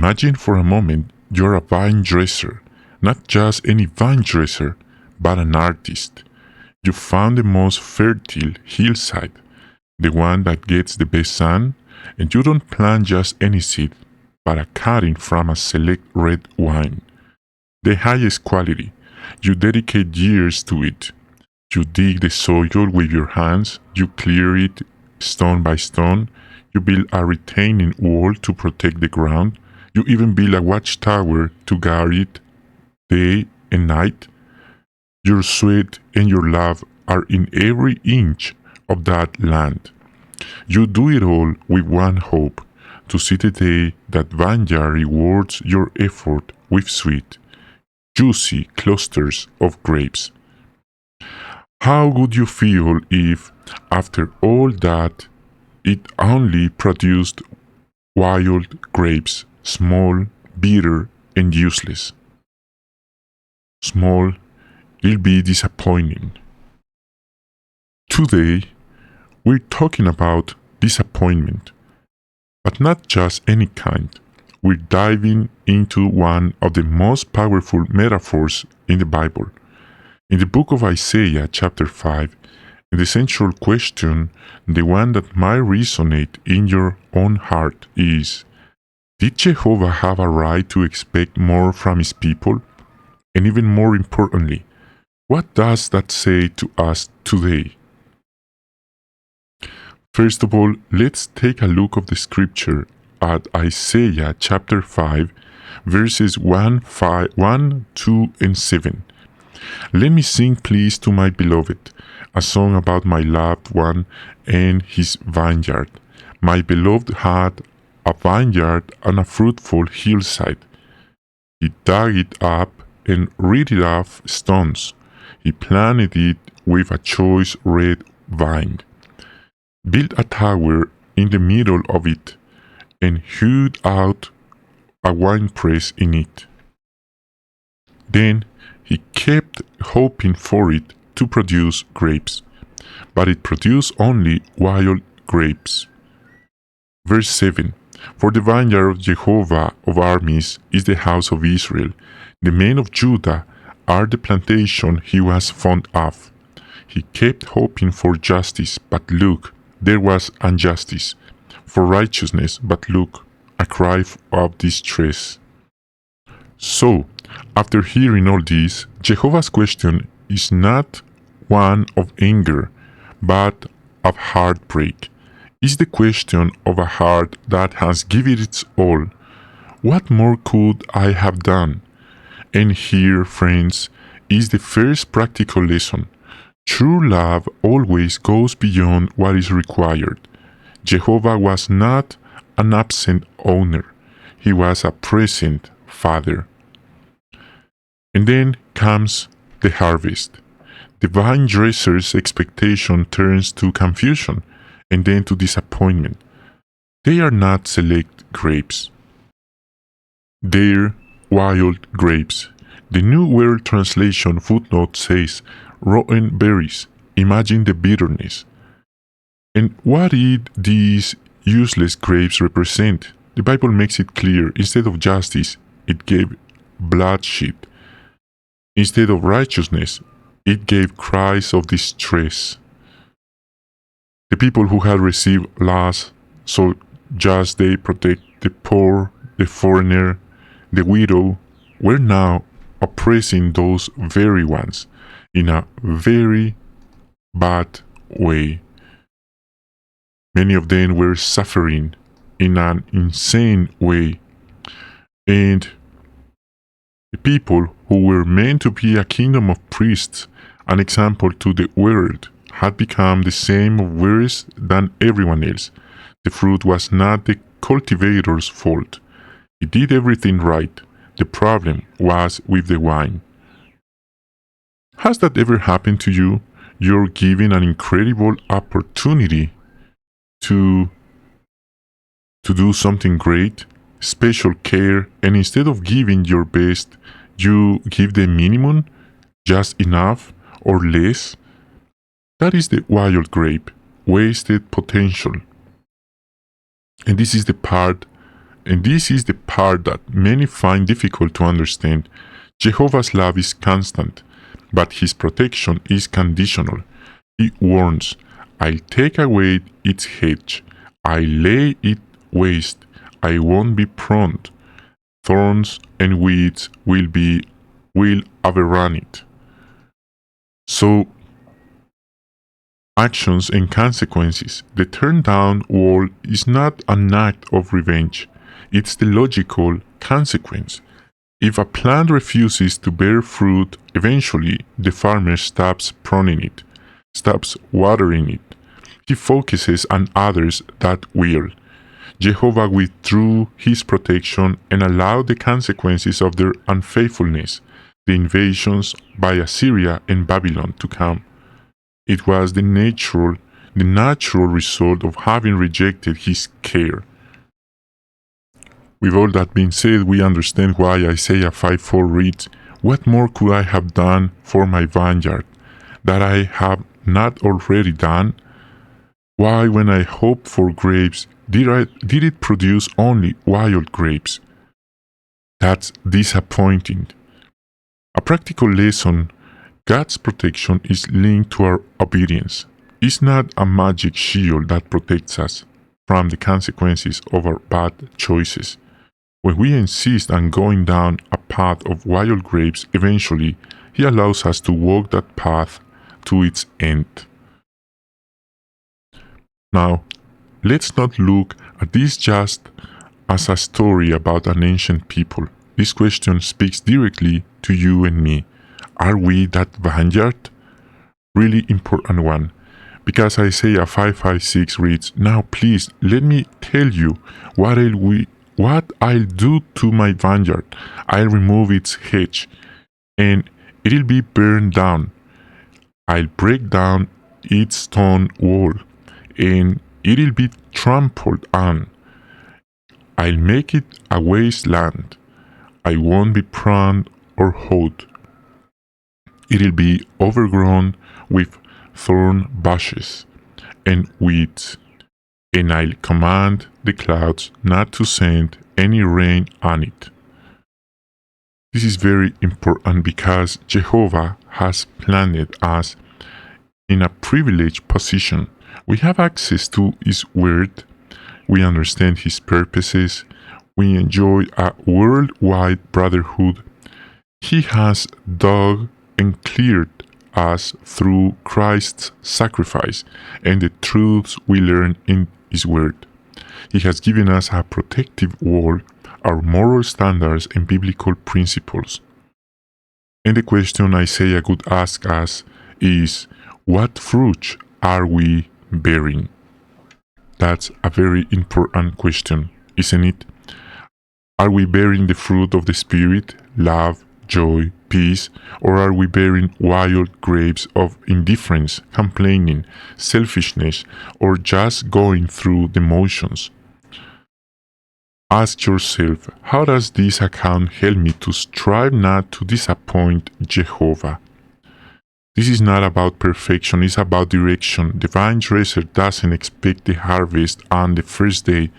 Imagine for a moment you're a vine dresser, not just any vine dresser, but an artist. You found the most fertile hillside, the one that gets the best sun, and you don't plant just any seed, but a cutting from a select red wine. The highest quality. You dedicate years to it. You dig the soil with your hands, you clear it stone by stone, you build a retaining wall to protect the ground, you even build a watchtower to guard it day and night. Your sweat and your love are in every inch of that land. You do it all with one hope, to see the day that vineyard rewards your effort with sweet, juicy clusters of grapes. How would you feel if, after all that, it only produced wild grapes, small, bitter, and useless? Small, it'll be disappointing. Today, we're talking about disappointment, but not just any kind. We're diving into one of the most powerful metaphors in the Bible. In the book of Isaiah, chapter 5, the central question, the one that might resonate in your own heart, is: did Jehovah have a right to expect more from his people? And even more importantly, what does that say to us today? First of all, let's take a look of the scripture at Isaiah chapter 5, verses 1, 2, and 7. Let me sing please to my beloved, a song about my loved one and his vineyard. My beloved had a vineyard on a fruitful hillside. He dug it up and rid it of stones. He planted it with a choice red vine, built a tower in the middle of it, and hewed out a winepress in it. Then he kept hoping for it to produce grapes, but it produced only wild grapes. Verse 7. For the vineyard of Jehovah of armies is the house of Israel. The men of Judah are the plantation he was fond of. He kept hoping for justice, but look, there was injustice. For righteousness, but look, a cry of distress. So, after hearing all this, Jehovah's question is not one of anger, but of heartbreak. It's the question of a heart that has given its all. What more could I have done? And here, friends, is the first practical lesson. True love always goes beyond what is required. Jehovah was not an absent owner. He was a present father. And then comes the harvest. The vine dresser's expectation turns to confusion and then to disappointment. They are not select grapes. They're wild grapes. The New World Translation footnote says, rotten berries. Imagine the bitterness. And what did these useless grapes represent? The Bible makes it clear. Instead of justice, it gave bloodshed. Instead of righteousness, it gave cries of distress. The people who had received laws so just they protect the poor, the foreigner, the widow, were now oppressing those very ones in a very bad way. Many of them were suffering in an insane way, and the people who were meant to be a kingdom of priests, an example to the world, had become the same or worse than everyone else. The fruit was not the cultivator's fault. He did everything right. The problem was with the wine. Has that ever happened to you? You're given an incredible opportunity to do something great, special care, and instead of giving your best, you give the minimum, just enough or less. That is the wild grape, wasted potential. And this is the part that many find difficult to understand. Jehovah's love is constant, but his protection is conditional. He warns, I'll take away its hedge, I lay it waste, I won't be prone. Thorns and weeds will overrun it. So, actions and consequences. The turn down wall is not an act of revenge, it's the logical consequence. If a plant refuses to bear fruit, eventually the farmer stops pruning it, stops watering it. He focuses on others that will. Jehovah withdrew his protection and allowed the consequences of their unfaithfulness, the invasions by Assyria and Babylon, to come. It was the natural result of having rejected his care. With all that being said, we understand why Isaiah 5:4 reads, What more could I have done for my vineyard that I have not already done? Why, when I hoped for grapes, did it produce only wild grapes? That's disappointing. A practical lesson: God's protection is linked to our obedience. It's not a magic shield that protects us from the consequences of our bad choices. When we insist on going down a path of wild grapes, eventually He allows us to walk that path to its end. Now, let's not look at this just as a story about an ancient people. This question speaks directly to you and me. Are we that vineyard? Really important one. Because Isaiah 5:6 reads, Now please, let me tell you what I'll do to my vineyard. I'll remove its hedge, and it'll be burned down. I'll break down its stone wall, and it'll be trampled on. I'll make it a wasteland. I won't be pruned or hoed. It'll be overgrown with thorn bushes and weeds, and I'll command the clouds not to send any rain on it. This is very important because Jehovah has planted us in a privileged position. We have access to His Word, we understand His purposes, we enjoy a worldwide brotherhood. He has dug and cleared us through Christ's sacrifice and the truths we learn in His Word. He has given us a protective wall, our moral standards and biblical principles. And the question Isaiah could ask us is, what fruit are we bearing? That's a very important question, isn't it? Are we bearing the fruit of the Spirit, love, joy, peace, or are we bearing wild grapes of indifference, complaining, selfishness, or just going through the motions? Ask yourself, how does this account help me to strive not to disappoint Jehovah? This is not about perfection, it's about direction. The vine dresser doesn't expect the harvest on the first day,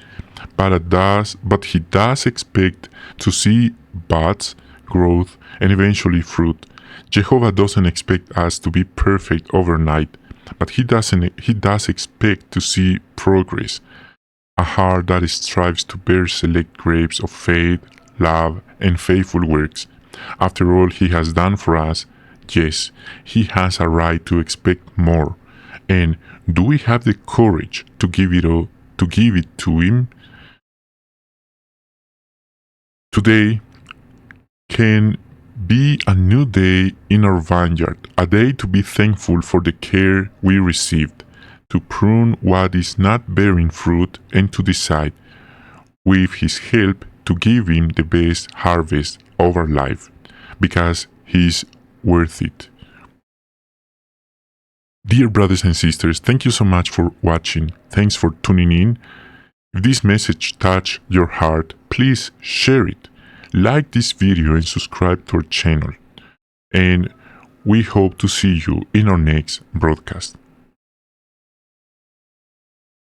but he does expect to see buds, growth, and eventually fruit. Jehovah doesn't expect us to be perfect overnight, but He does expect to see progress. A heart that strives to bear select grapes of faith, love, and faithful works. After all He has done for us, yes, He has a right to expect more. And do we have the courage to give it to Him? Today can be a new day in our vineyard, a day to be thankful for the care we received, to prune what is not bearing fruit, and to decide, with His help, to give Him the best harvest of our life, because He is worth it. Dear brothers and sisters, thank you so much for watching. Thanks for tuning in. If this message touched your heart, please share it. Like this video and subscribe to our channel. And we hope to see you in our next broadcast.